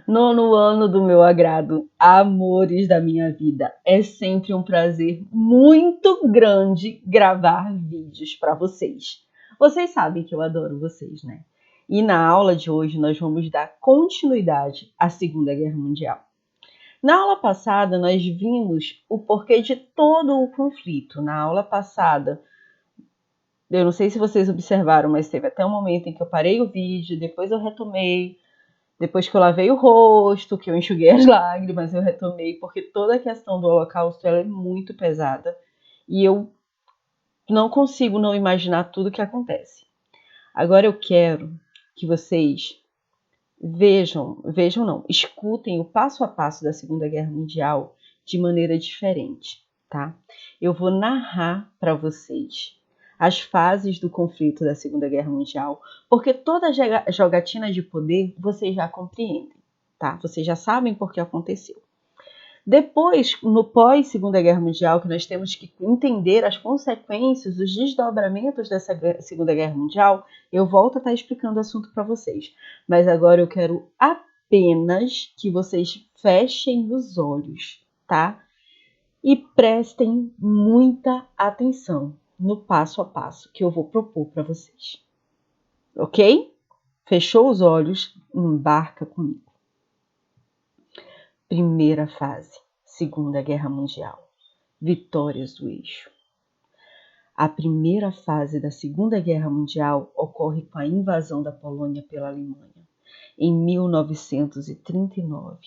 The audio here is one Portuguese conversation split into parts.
Nono ano do meu agrado, amores da minha vida. É sempre um prazer muito grande gravar vídeos para vocês. Vocês sabem que eu adoro vocês, né? E na aula de hoje nós vamos dar continuidade à Segunda Guerra Mundial. Na aula passada nós vimos o porquê de todo o conflito. Na aula passada, eu não sei se vocês observaram, mas teve até um momento em que eu parei o vídeo, depois eu retomei. Depois que eu lavei o rosto, que eu enxuguei as lágrimas, eu retomei, porque toda a questão do Holocausto ela é muito pesada e eu não consigo não imaginar tudo o que acontece. Agora eu quero que vocês escutem o passo a passo da Segunda Guerra Mundial de maneira diferente, tá? Eu vou narrar para vocês as fases do conflito da Segunda Guerra Mundial, porque toda jogatina de poder vocês já compreendem, tá? Vocês já sabem por que aconteceu. Depois, no pós-Segunda Guerra Mundial, que nós temos que entender as consequências, os desdobramentos dessa Segunda Guerra Mundial, eu volto a estar explicando o assunto para vocês. Mas agora eu quero apenas que vocês fechem os olhos, tá? E prestem muita atenção no passo a passo que eu vou propor para vocês. Ok? Fechou os olhos, embarca comigo. Primeira fase, Segunda Guerra Mundial. Vitórias do eixo. A primeira fase da Segunda Guerra Mundial ocorre com a invasão da Polônia pela Alemanha. Em 1939,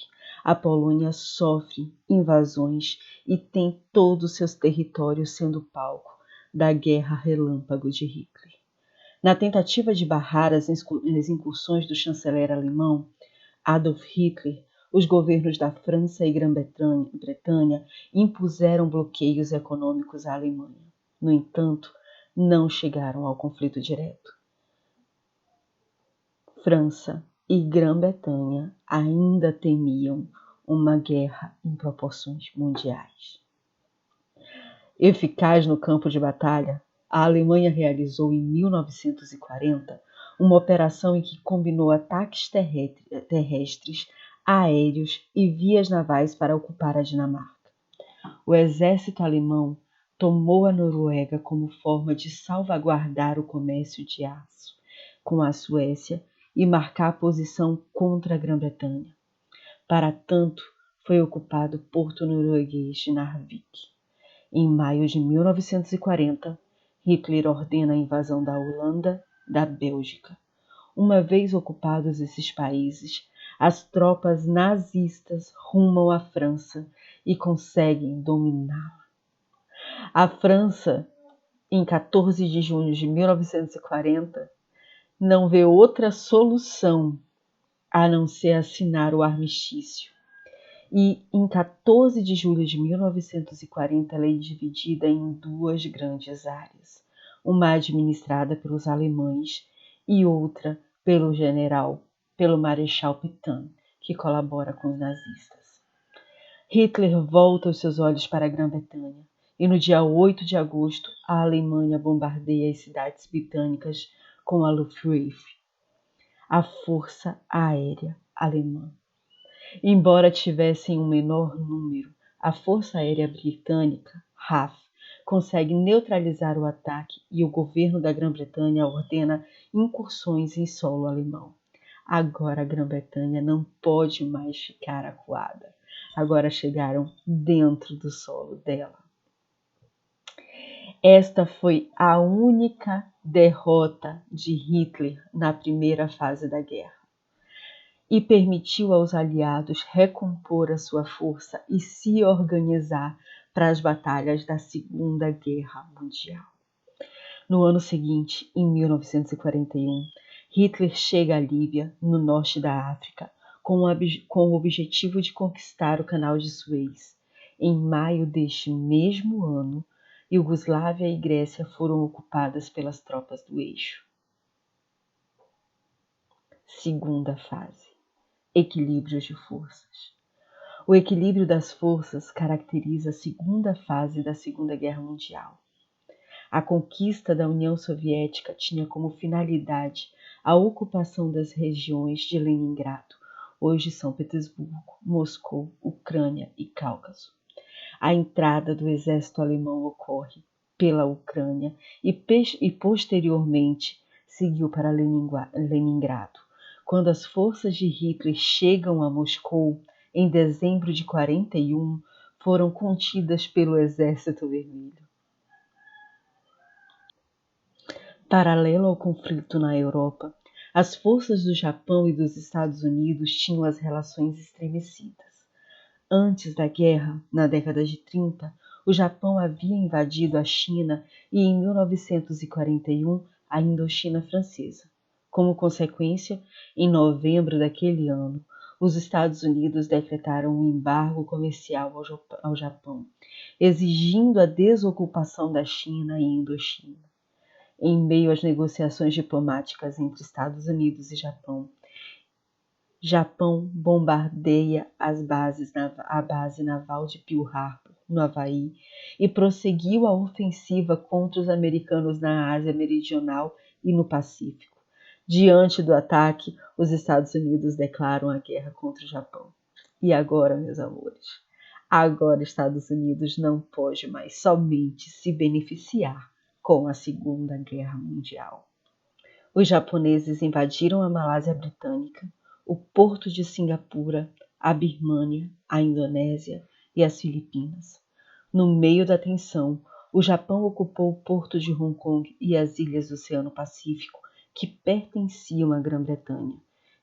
a Polônia sofre invasões e tem todos os seus territórios sendo palco da Guerra Relâmpago de Hitler. Na tentativa de barrar as incursões do chanceler alemão, Adolf Hitler, os governos da França e Grã-Bretanha impuseram bloqueios econômicos à Alemanha. No entanto, não chegaram ao conflito direto. França e Grã-Bretanha ainda temiam uma guerra em proporções mundiais. Eficaz no campo de batalha, a Alemanha realizou em 1940 uma operação em que combinou ataques terrestres, aéreos e vias navais para ocupar a Dinamarca. O exército alemão tomou a Noruega como forma de salvaguardar o comércio de aço com a Suécia e marcar a posição contra a Grã-Bretanha. Para tanto, foi ocupado o porto norueguês de Narvik. Em maio de 1940, Hitler ordena a invasão da Holanda, da Bélgica. Uma vez ocupados esses países, as tropas nazistas rumam à França e conseguem dominá-la. A França, em 14 de junho de 1940, não vê outra solução a não ser assinar o armistício. E em 14 de julho de 1940 ela é dividida em duas grandes áreas, uma administrada pelos alemães e outra pelo Marechal Pétain, que colabora com os nazistas. Hitler volta os seus olhos para a Grã-Bretanha e no dia 8 de agosto a Alemanha bombardeia as cidades britânicas com a Luftwaffe, a Força Aérea Alemã. Embora tivessem um menor número, a Força Aérea Britânica, RAF, consegue neutralizar o ataque e o governo da Grã-Bretanha ordena incursões em solo alemão. Agora a Grã-Bretanha não pode mais ficar acuada. Agora chegaram dentro do solo dela. Esta foi a única derrota de Hitler na primeira fase da guerra e permitiu aos aliados recompor a sua força e se organizar para as batalhas da Segunda Guerra Mundial. No ano seguinte, em 1941, Hitler chega à Líbia, no norte da África, com o objetivo de conquistar o Canal de Suez. Em maio deste mesmo ano, Iugoslávia e Grécia foram ocupadas pelas tropas do eixo. Segunda fase. Equilíbrio de forças. O equilíbrio das forças caracteriza a segunda fase da Segunda Guerra Mundial. A conquista da União Soviética tinha como finalidade a ocupação das regiões de Leningrado, hoje São Petersburgo, Moscou, Ucrânia e Cáucaso. A entrada do exército alemão ocorre pela Ucrânia e posteriormente seguiu para Leningrado. Quando as forças de Hitler chegam a Moscou, em dezembro de 1941, foram contidas pelo Exército Vermelho. Paralelo ao conflito na Europa, as forças do Japão e dos Estados Unidos tinham as relações estremecidas. Antes da guerra, na década de 30, o Japão havia invadido a China e, em 1941, a Indochina Francesa. Como consequência, em novembro daquele ano, os Estados Unidos decretaram um embargo comercial ao Japão, exigindo a desocupação da China e Indochina. Em meio às negociações diplomáticas entre Estados Unidos e Japão bombardeia a base naval de Pearl Harbor, no Havaí, e prosseguiu a ofensiva contra os americanos na Ásia Meridional e no Pacífico. Diante do ataque, os Estados Unidos declaram a guerra contra o Japão. E agora, meus amores? Agora, Estados Unidos não pode mais somente se beneficiar com a Segunda Guerra Mundial. Os japoneses invadiram a Malásia Britânica, o porto de Singapura, a Birmânia, a Indonésia e as Filipinas. No meio da tensão, o Japão ocupou o porto de Hong Kong e as ilhas do Oceano Pacífico, que pertenciam à Grã-Bretanha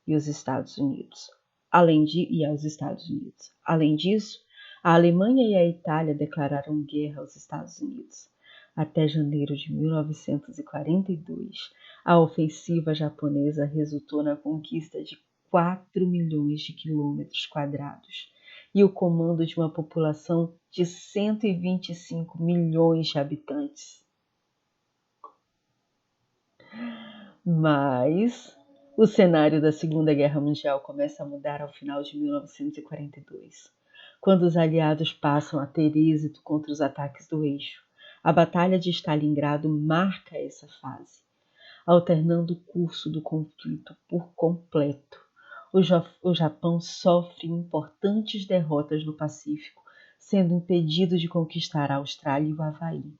e aos Estados Unidos. Além disso, a Alemanha e a Itália declararam guerra aos Estados Unidos. Até janeiro de 1942, a ofensiva japonesa resultou na conquista de 4 milhões de quilômetros quadrados e o comando de uma população de 125 milhões de habitantes. Mas o cenário da Segunda Guerra Mundial começa a mudar ao final de 1942, quando os aliados passam a ter êxito contra os ataques do eixo. A Batalha de Stalingrado marca essa fase, alternando o curso do conflito por completo. O Japão sofre importantes derrotas no Pacífico, sendo impedido de conquistar a Austrália e o Havaí.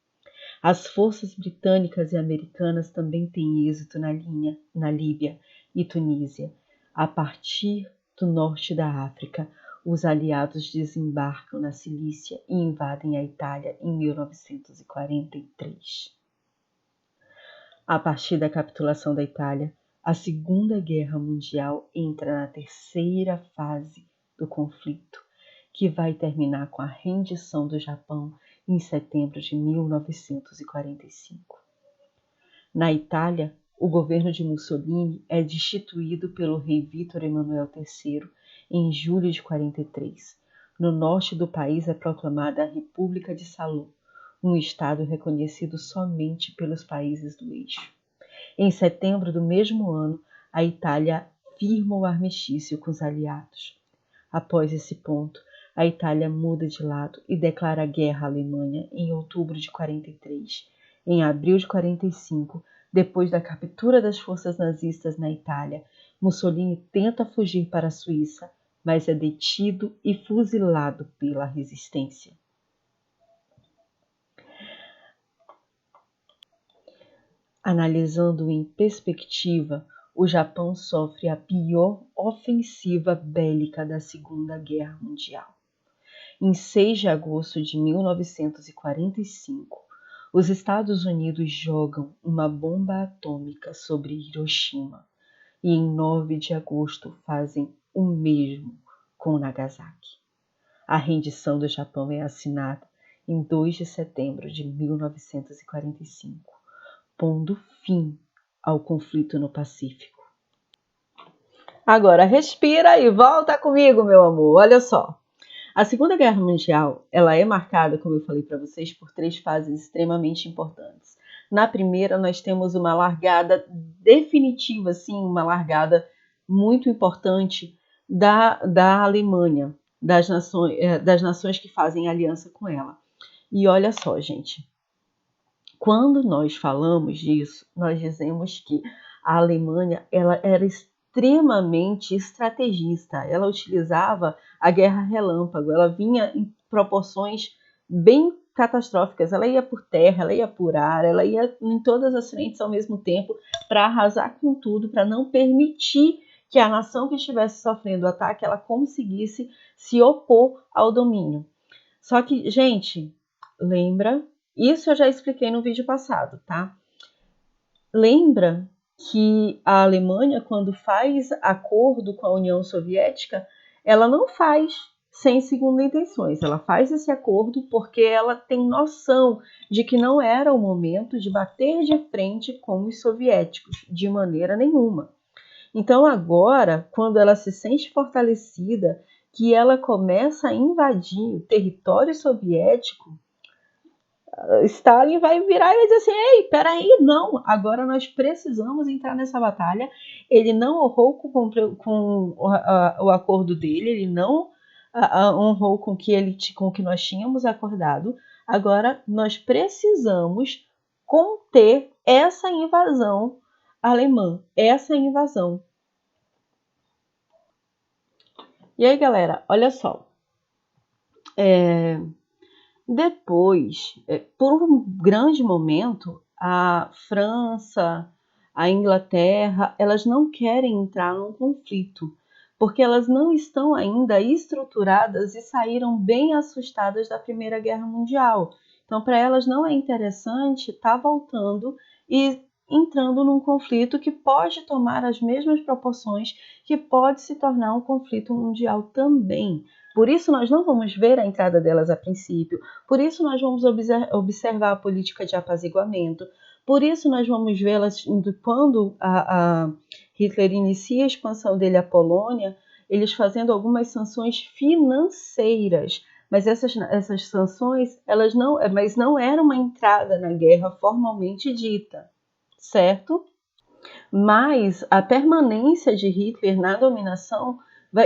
As forças britânicas e americanas também têm êxito na Líbia e Tunísia. A partir do norte da África, os aliados desembarcam na Cilícia e invadem a Itália em 1943. A partir da capitulação da Itália, a Segunda Guerra Mundial entra na terceira fase do conflito, que vai terminar com a rendição do Japão em setembro de 1945. Na Itália, o governo de Mussolini é destituído pelo rei Vítor Emanuel III em julho de 43. No norte do país é proclamada a República de Salò, um estado reconhecido somente pelos países do eixo. Em setembro do mesmo ano, a Itália firma o armistício com os aliados. Após esse ponto, a Itália muda de lado e declara guerra à Alemanha em outubro de 43. Em abril de 45, depois da captura das forças nazistas na Itália, Mussolini tenta fugir para a Suíça, mas é detido e fuzilado pela resistência. Analisando em perspectiva, o Japão sofre a pior ofensiva bélica da Segunda Guerra Mundial. Em 6 de agosto de 1945, os Estados Unidos jogam uma bomba atômica sobre Hiroshima e em 9 de agosto fazem o mesmo com Nagasaki. A rendição do Japão é assinada em 2 de setembro de 1945, pondo fim ao conflito no Pacífico. Agora respira e volta comigo, meu amor. Olha só. A Segunda Guerra Mundial, ela é marcada, como eu falei para vocês, por 3 fases extremamente importantes. Na primeira, nós temos uma largada definitiva, sim, uma largada muito importante da Alemanha, das nações que fazem aliança com ela. E olha só, gente, quando nós falamos disso, nós dizemos que a Alemanha ela era extremamente estrategista. Ela utilizava a guerra relâmpago, ela vinha em proporções bem catastróficas. Ela ia por terra, ela ia por ar, ela ia em todas as frentes ao mesmo tempo para arrasar com tudo, para não permitir que a nação que estivesse sofrendo o ataque ela conseguisse se opor ao domínio. Só que, gente, lembra? Isso eu já expliquei no vídeo passado, tá? Lembra que a Alemanha, quando faz acordo com a União Soviética, ela não faz sem segunda intenções. Ela faz esse acordo porque ela tem noção de que não era o momento de bater de frente com os soviéticos, de maneira nenhuma. Então agora, quando ela se sente fortalecida, que ela começa a invadir o território soviético, Stalin vai virar e vai dizer assim, ei, peraí, não, agora nós precisamos entrar nessa batalha. Ele não honrou com o acordo dele, ele não honrou com o que nós tínhamos acordado. Agora nós precisamos conter essa invasão alemã, essa invasão. E aí, galera, olha só. Depois, por um grande momento, a França, a Inglaterra, elas não querem entrar num conflito, porque elas não estão ainda estruturadas e saíram bem assustadas da Primeira Guerra Mundial. Então, para elas não é interessante estar voltando e entrando num conflito que pode tomar as mesmas proporções, que pode se tornar um conflito mundial também. Por isso, nós não vamos ver a entrada delas a princípio. Por isso, nós vamos observar a política de apaziguamento. Por isso, nós vamos vê-las quando a Hitler inicia a expansão dele à Polônia, eles fazendo algumas sanções financeiras. Mas essas sanções, mas não era uma entrada na guerra formalmente dita, certo? Mas a permanência de Hitler na dominação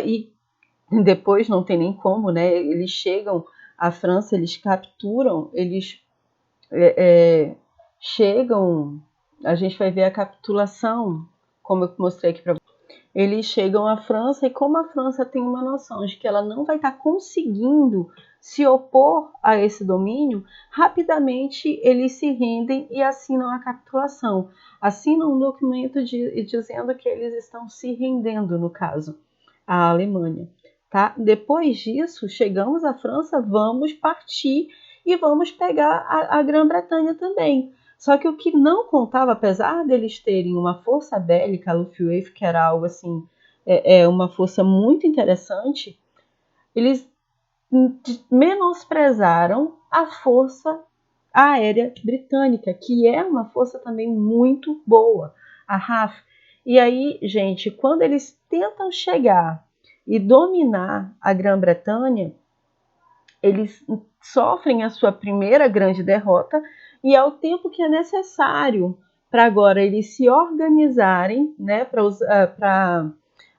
e depois não tem nem como, né? Eles chegam à França, eles capturam, eles chegam, a gente vai ver a capitulação, como eu mostrei aqui para vocês. Eles chegam à França e como a França tem uma noção de que ela não vai estar conseguindo se opor a esse domínio, rapidamente eles se rendem e assinam a capitulação. Assinam um documento dizendo que eles estão se rendendo, no caso, à Alemanha. Tá? Depois disso, chegamos à França, vamos partir e vamos pegar a Grã-Bretanha também. Só que o que não contava, apesar deles terem uma força bélica, a Luftwaffe, que era algo assim, uma força muito interessante, eles menosprezaram a força aérea britânica, que é uma força também muito boa, a RAF. E aí, gente, quando eles tentam chegar e dominar a Grã-Bretanha, eles sofrem a sua primeira grande derrota e é o tempo que é necessário para agora eles se organizarem, né, para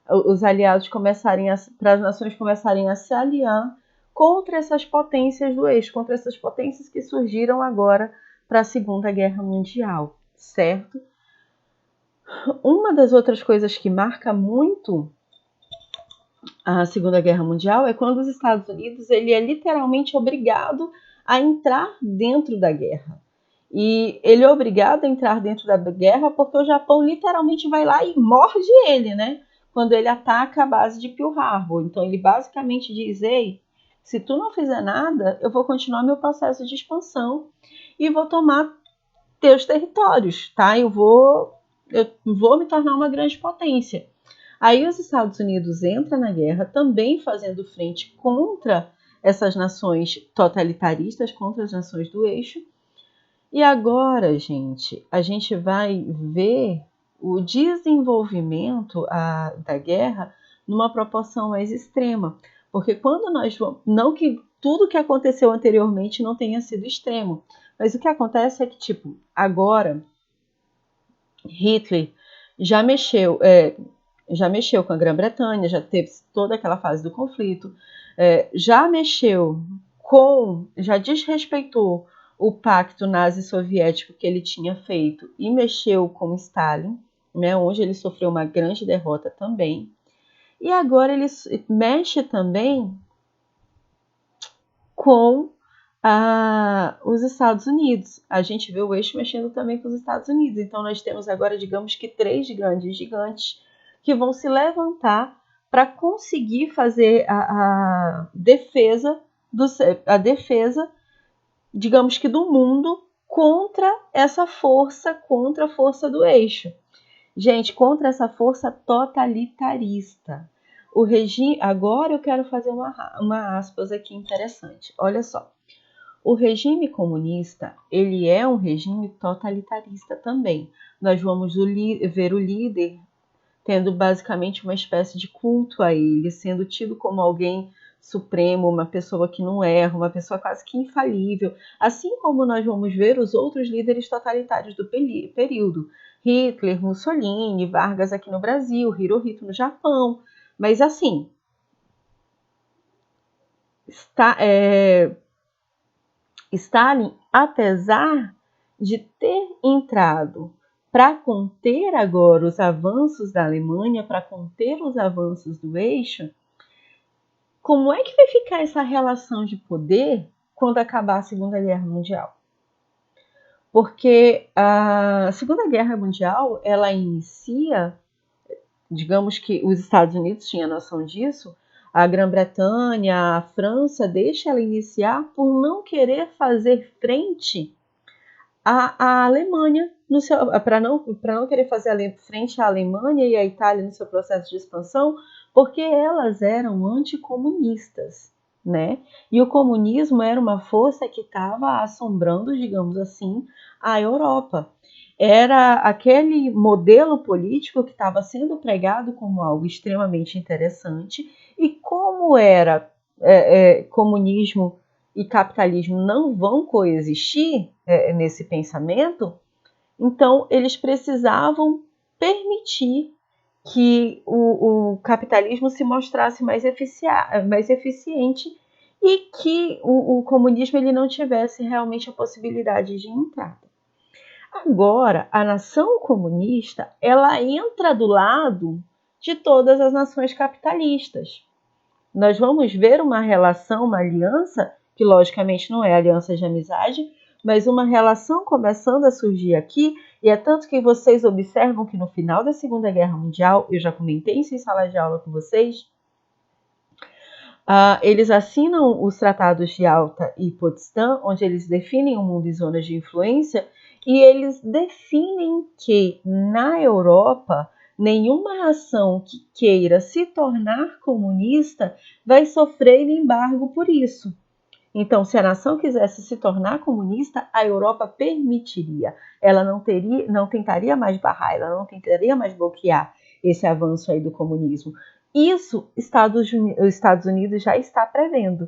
os aliados começarem para as nações começarem a se aliar contra essas potências do eixo, contra essas potências que surgiram agora para a Segunda Guerra Mundial, certo? Uma das outras coisas que marca muito a Segunda Guerra Mundial é quando os Estados Unidos ele é literalmente obrigado a entrar dentro da guerra. E ele é obrigado a entrar dentro da guerra porque o Japão literalmente vai lá e morde ele, né? Quando ele ataca a base de Pearl Harbor. Então ele basicamente diz, ei, se tu não fizer nada, eu vou continuar meu processo de expansão e vou tomar teus territórios, tá? Eu vou me tornar uma grande potência. Aí os Estados Unidos entram na guerra também fazendo frente contra essas nações totalitaristas, contra as nações do eixo. E agora, gente, a gente vai ver o desenvolvimento da guerra numa proporção mais extrema. Porque quando nós vamos... Não que tudo que aconteceu anteriormente não tenha sido extremo, mas o que acontece é que, tipo, agora Hitler já mexeu com a Grã-Bretanha, já teve toda aquela fase do conflito, já desrespeitou o pacto nazi-soviético que ele tinha feito e mexeu com Stalin, né, onde ele sofreu uma grande derrota também. E agora ele mexe também com os Estados Unidos. A gente vê o eixo mexendo também com os Estados Unidos. Então nós temos agora, digamos que, 3 grandes gigantes que vão se levantar para conseguir fazer a defesa, digamos que, do mundo contra essa força, contra a força do eixo. Gente, contra essa força totalitarista. O regime. Agora eu quero fazer uma aspas aqui interessante. Olha só. O regime comunista, ele é um regime totalitarista também. Nós vamos ver o líder tendo basicamente uma espécie de culto a ele, sendo tido como alguém supremo, uma pessoa que não erra, uma pessoa quase que infalível, assim como nós vamos ver os outros líderes totalitários do período. Hitler, Mussolini, Vargas aqui no Brasil, Hirohito no Japão. Mas assim, Stalin, apesar de ter entrado para conter agora os avanços da Alemanha, para conter os avanços do eixo, como é que vai ficar essa relação de poder quando acabar a Segunda Guerra Mundial? Porque a Segunda Guerra Mundial, ela inicia, digamos que os Estados Unidos tinham noção disso, a Grã-Bretanha, a França, deixa ela iniciar por não querer fazer frente à Alemanha, para não querer fazer frente à Alemanha e à Itália no seu processo de expansão, porque elas eram anticomunistas, né? E o comunismo era uma força que estava assombrando, digamos assim, a Europa. Era aquele modelo político que estava sendo pregado como algo extremamente interessante, e como era comunismo e capitalismo não vão coexistir nesse pensamento, então eles precisavam permitir que o capitalismo se mostrasse mais eficiente e que o comunismo ele não tivesse realmente a possibilidade de entrada. Agora, a nação comunista, ela entra do lado de todas as nações capitalistas. Nós vamos ver uma relação, uma aliança, que logicamente não é aliança de amizade, mas uma relação começando a surgir aqui, e é tanto que vocês observam que no final da Segunda Guerra Mundial, eu já comentei isso em sala de aula com vocês, eles assinam os tratados de Yalta e Potsdam, onde eles definem o mundo em zonas de influência, e eles definem que na Europa nenhuma nação que queira se tornar comunista vai sofrer embargo por isso. Então, se a nação quisesse se tornar comunista, a Europa permitiria. Ela não tentaria mais barrar, ela não tentaria mais bloquear esse avanço aí do comunismo. Isso os Estados Unidos já está prevendo.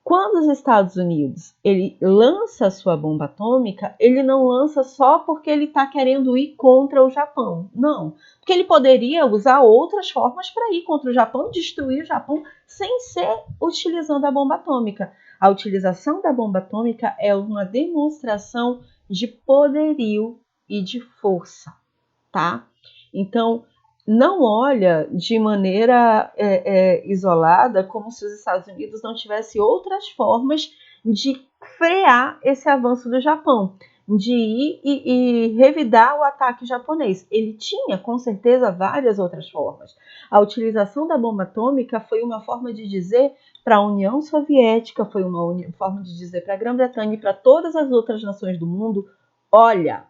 Quando os Estados Unidos ele lança a sua bomba atômica, ele não lança só porque ele está querendo ir contra o Japão. Não, porque ele poderia usar outras formas para ir contra o Japão e destruir o Japão sem ser utilizando a bomba atômica. A utilização da bomba atômica é uma demonstração de poderio e de força, tá? Então, não olha de maneira isolada, como se os Estados Unidos não tivessem outras formas de frear esse avanço do Japão, de ir e revidar o ataque japonês. Ele tinha, com certeza, várias outras formas. A utilização da bomba atômica foi uma forma de dizer para a União Soviética, foi uma forma de dizer para a Grã-Bretanha e para todas as outras nações do mundo: olha,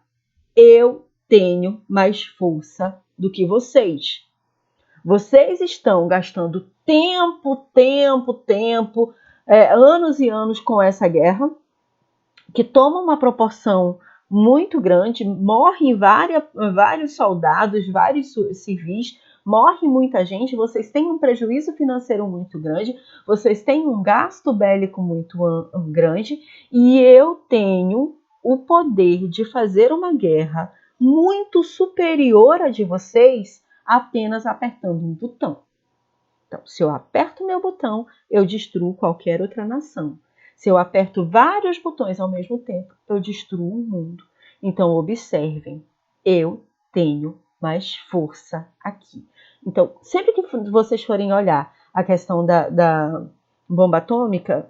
eu tenho mais força do que vocês. Vocês estão gastando tempo, anos e anos com essa guerra, que toma uma proporção muito grande, morrem vários soldados, vários civis, morre muita gente, vocês têm um prejuízo financeiro muito grande, vocês têm um gasto bélico muito grande, e eu tenho o poder de fazer uma guerra muito superior à de vocês apenas apertando um botão. Então, se eu aperto meu botão, eu destruo qualquer outra nação. Se eu aperto vários botões ao mesmo tempo, eu destruo o mundo. Então, observem, eu tenho mais força aqui. Então, sempre que vocês forem olhar a questão da bomba atômica,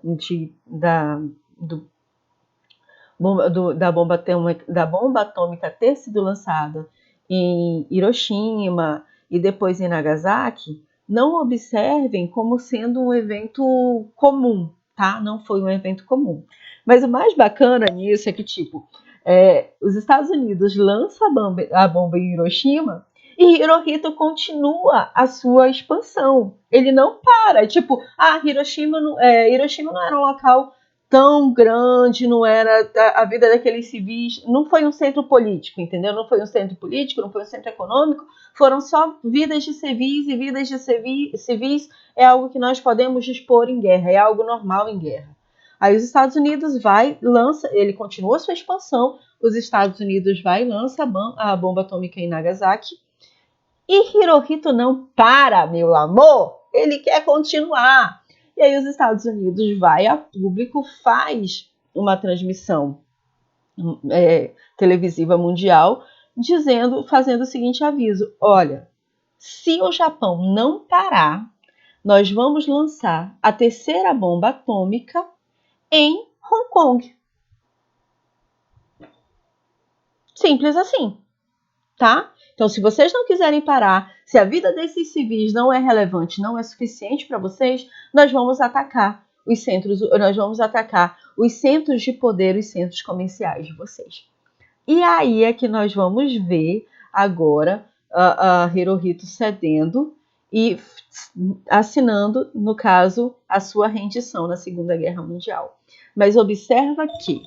da bomba atômica ter sido lançada em Hiroshima e depois em Nagasaki, não observem como sendo um evento comum, tá? Não foi um evento comum. Mas o mais bacana nisso é que, os Estados Unidos lançam a bomba em Hiroshima e Hirohito continua a sua expansão. Ele não para. Hiroshima não era um local tão grande, não era a vida daqueles civis, não foi um centro político, entendeu? Não foi um centro político, não foi um centro econômico, foram só vidas de civis, e vidas de civis é algo que nós podemos dispor em guerra, é algo normal em guerra. Aí os Estados Unidos ele continua sua expansão, os Estados Unidos vai e lança a bomba atômica em Nagasaki, e Hirohito não para, meu amor, ele quer continuar. E aí os Estados Unidos vai a público, faz uma transmissão televisiva mundial, fazendo o seguinte aviso: olha, se o Japão não parar, nós vamos lançar a terceira bomba atômica em Hong Kong. Simples assim, tá? Então, se vocês não quiserem parar, se a vida desses civis não é relevante, não é suficiente para vocês, nós vamos atacar os centros de poder, os centros comerciais de vocês. E aí é que nós vamos ver agora a Hirohito cedendo e assinando, no caso, a sua rendição na Segunda Guerra Mundial. Mas observa que,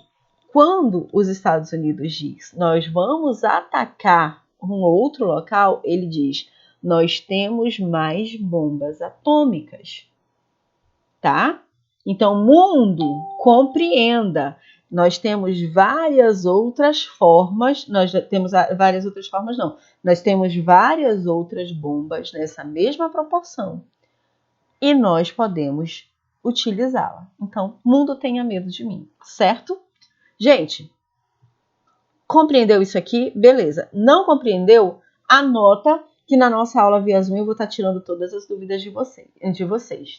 quando os Estados Unidos diz nós vamos atacar um outro local, ele diz nós temos mais bombas atômicas, tá? Então, mundo, compreenda, nós temos várias outras formas, nós temos várias outras bombas nessa mesma proporção e nós podemos utilizá-la. Então, mundo tenha medo de mim, certo? Gente, compreendeu isso aqui? Beleza. Não compreendeu? Anota que na nossa aula via Zoom eu vou estar tirando todas as dúvidas de vocês.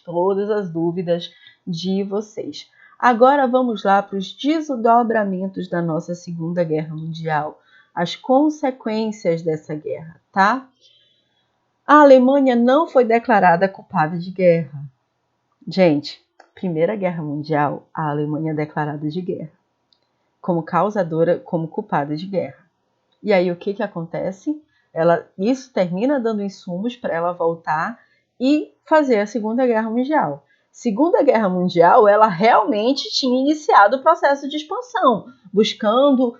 Todas as dúvidas de vocês. Agora vamos lá para os desdobramentos da nossa Segunda Guerra Mundial. As consequências dessa guerra, tá? A Alemanha não foi declarada culpada de guerra. Gente, Primeira Guerra Mundial, a Alemanha é declarada de guerra, como causadora, como culpada de guerra. E aí o que acontece? Isso termina dando insumos para ela voltar e fazer a Segunda Guerra Mundial. Segunda Guerra Mundial, ela realmente tinha iniciado o processo de expansão, buscando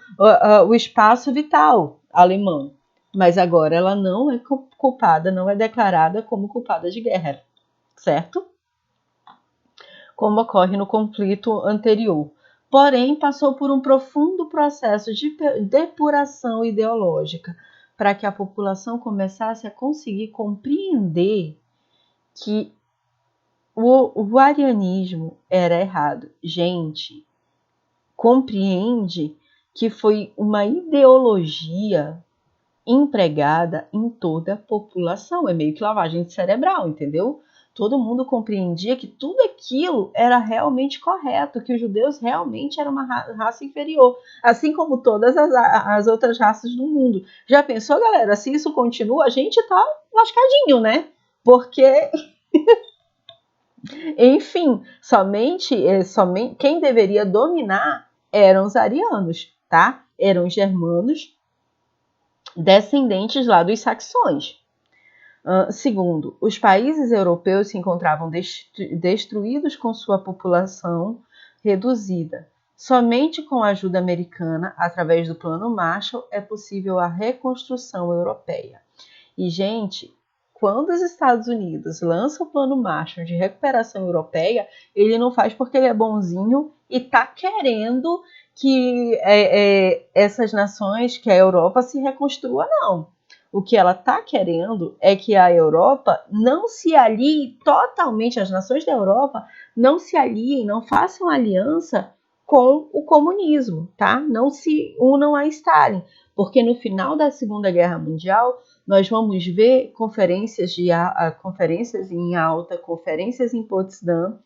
o espaço vital alemão. Mas agora ela não é culpada, não é declarada como culpada de guerra, certo? Como ocorre no conflito anterior. Porém, passou por um profundo processo de depuração ideológica para que a população começasse a conseguir compreender que o arianismo era errado. Gente, compreende que foi uma ideologia empregada em toda a população. É meio que lavagem cerebral, entendeu? Todo mundo compreendia que tudo aquilo era realmente correto, que os judeus realmente eram uma raça inferior, assim como todas as outras raças do mundo. Já pensou, galera? Se isso continua, a gente tá lascadinho, né? Porque, enfim, somente quem deveria dominar eram os arianos, tá? Eram os germanos, descendentes lá dos saxões. Segundo, os países europeus se encontravam destruídos com sua população reduzida. Somente com a ajuda americana, através do Plano Marshall, é possível a reconstrução europeia. E, gente, quando os Estados Unidos lançam o Plano Marshall de recuperação europeia, ele não faz porque ele é bonzinho e está querendo que essas nações, que a Europa se reconstrua, não. O que ela está querendo é que a Europa não se alie totalmente, as nações da Europa não se aliem, não façam aliança com o comunismo, tá? Não se unam a Stalin, porque no final da Segunda Guerra Mundial nós vamos ver conferências em alta, conferências em Potsdam,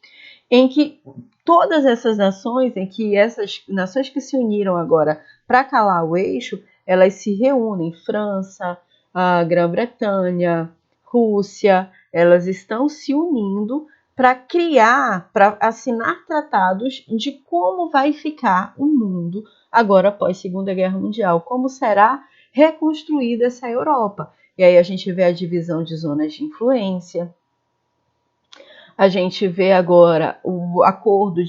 em que todas essas nações, em que essas nações que se uniram agora para calar o eixo, elas se reúnem, França, a Grã-Bretanha, Rússia, elas estão se unindo para criar, para assinar tratados de como vai ficar o mundo agora após a Segunda Guerra Mundial, como será reconstruída essa Europa. E aí a gente vê a divisão de zonas de influência, a gente vê agora o acordo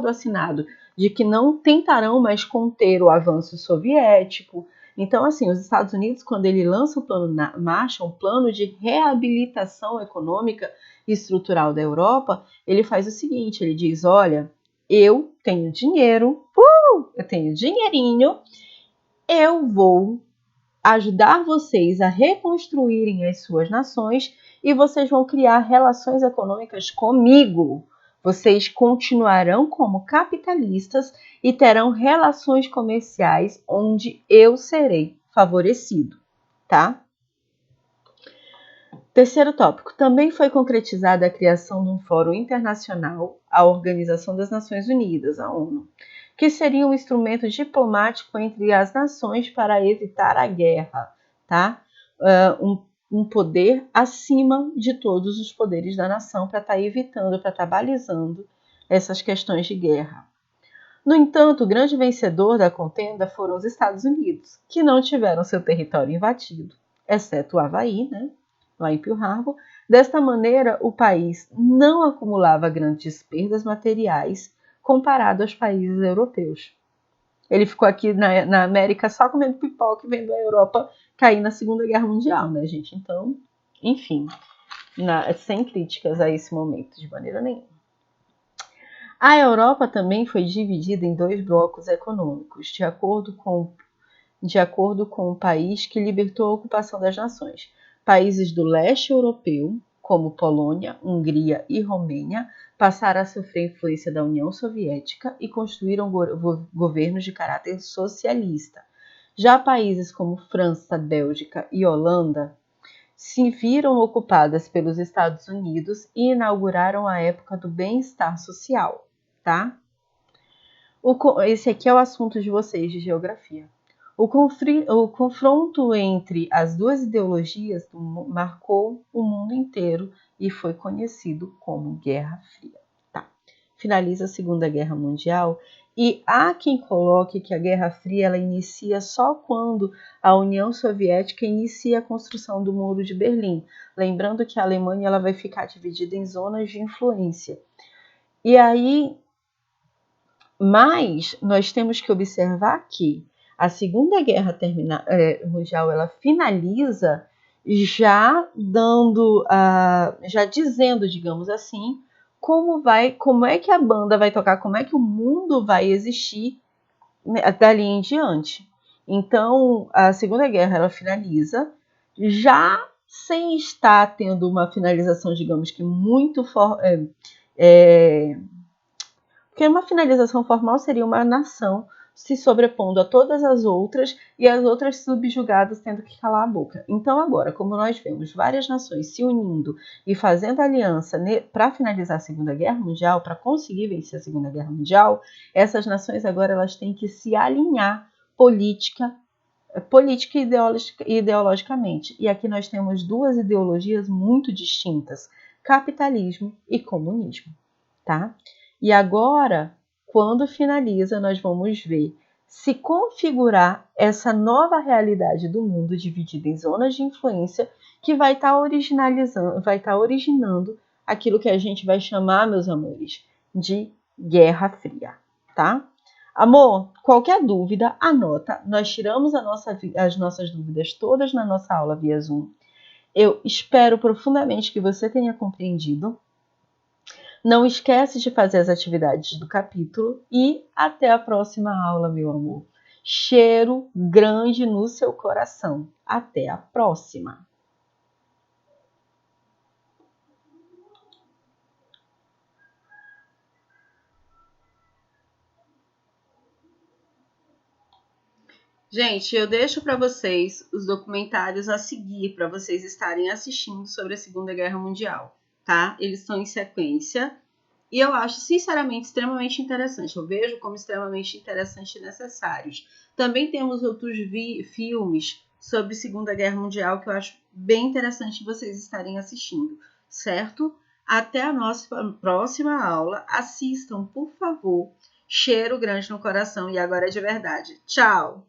assinado de que não tentarão mais conter o avanço soviético. Então, assim, os Estados Unidos, quando ele lança o plano Marshall, um plano de reabilitação econômica e estrutural da Europa, ele faz o seguinte, ele diz, olha, eu tenho dinheiro, eu tenho dinheirinho, eu vou ajudar vocês a reconstruírem as suas nações e vocês vão criar relações econômicas comigo. Vocês continuarão como capitalistas e terão relações comerciais onde eu serei favorecido, tá? Terceiro tópico. Também foi concretizada a criação de um fórum internacional, a Organização das Nações Unidas, a ONU, que seria um instrumento diplomático entre as nações para evitar a guerra, tá? Um poder acima de todos os poderes da nação para estar evitando, para estar balizando essas questões de guerra. No entanto, o grande vencedor da contenda foram os Estados Unidos, que não tiveram seu território invadido, exceto o Havaí, né? Lá em Pearl Harbor. Desta maneira, o país não acumulava grandes perdas materiais comparado aos países europeus. Ele ficou aqui na América só comendo pipoca e vendo a Europa cair na Segunda Guerra Mundial, né, gente? Então, enfim, sem críticas a esse momento, de maneira nenhuma. A Europa também foi dividida em dois blocos econômicos, de acordo com o país que libertou a ocupação das nações. Países do leste europeu, como Polônia, Hungria e Romênia, passaram a sofrer a influência da União Soviética e construíram governos de caráter socialista. Já países como França, Bélgica e Holanda se viram ocupadas pelos Estados Unidos e inauguraram a época do bem-estar social, tá? Esse aqui é o assunto de vocês de geografia. O confronto entre as duas ideologias marcou o mundo inteiro e foi conhecido como Guerra Fria. Tá. Finaliza a Segunda Guerra Mundial e há quem coloque que a Guerra Fria ela inicia só quando a União Soviética inicia a construção do Muro de Berlim. Lembrando que a Alemanha ela vai ficar dividida em zonas de influência. E aí, mas nós temos que observar que a Segunda Guerra Mundial ela finaliza já dizendo, digamos assim, como é que a banda vai tocar, como é que o mundo vai existir, né, dali em diante. Então, a Segunda Guerra ela finaliza já sem estar tendo uma finalização, digamos que muito porque uma finalização formal seria uma nação se sobrepondo a todas as outras e as outras subjugadas tendo que calar a boca. Então agora, como nós vemos várias nações se unindo e fazendo aliança para finalizar a Segunda Guerra Mundial, para conseguir vencer a Segunda Guerra Mundial, essas nações agora elas têm que se alinhar política e ideologicamente. E aqui nós temos duas ideologias muito distintas, capitalismo e comunismo, tá? E agora, quando finaliza, nós vamos ver se configurar essa nova realidade do mundo dividida em zonas de influência que vai estar originando aquilo que a gente vai chamar, meus amores, de Guerra Fria, tá? Amor, qualquer dúvida, anota. Nós tiramos as nossas dúvidas todas na nossa aula via Zoom. Eu espero profundamente que você tenha compreendido. Não esquece de fazer as atividades do capítulo e até a próxima aula, meu amor. Cheiro grande no seu coração. Até a próxima! Gente, eu deixo para vocês os documentários a seguir para vocês estarem assistindo sobre a Segunda Guerra Mundial, tá? Eles estão em sequência e eu acho, sinceramente, extremamente interessante. Eu vejo como extremamente interessante e necessários. Também temos outros filmes sobre Segunda Guerra Mundial que eu acho bem interessante vocês estarem assistindo, certo? Até a nossa próxima aula. Assistam, por favor. Cheiro grande no coração e agora é de verdade. Tchau!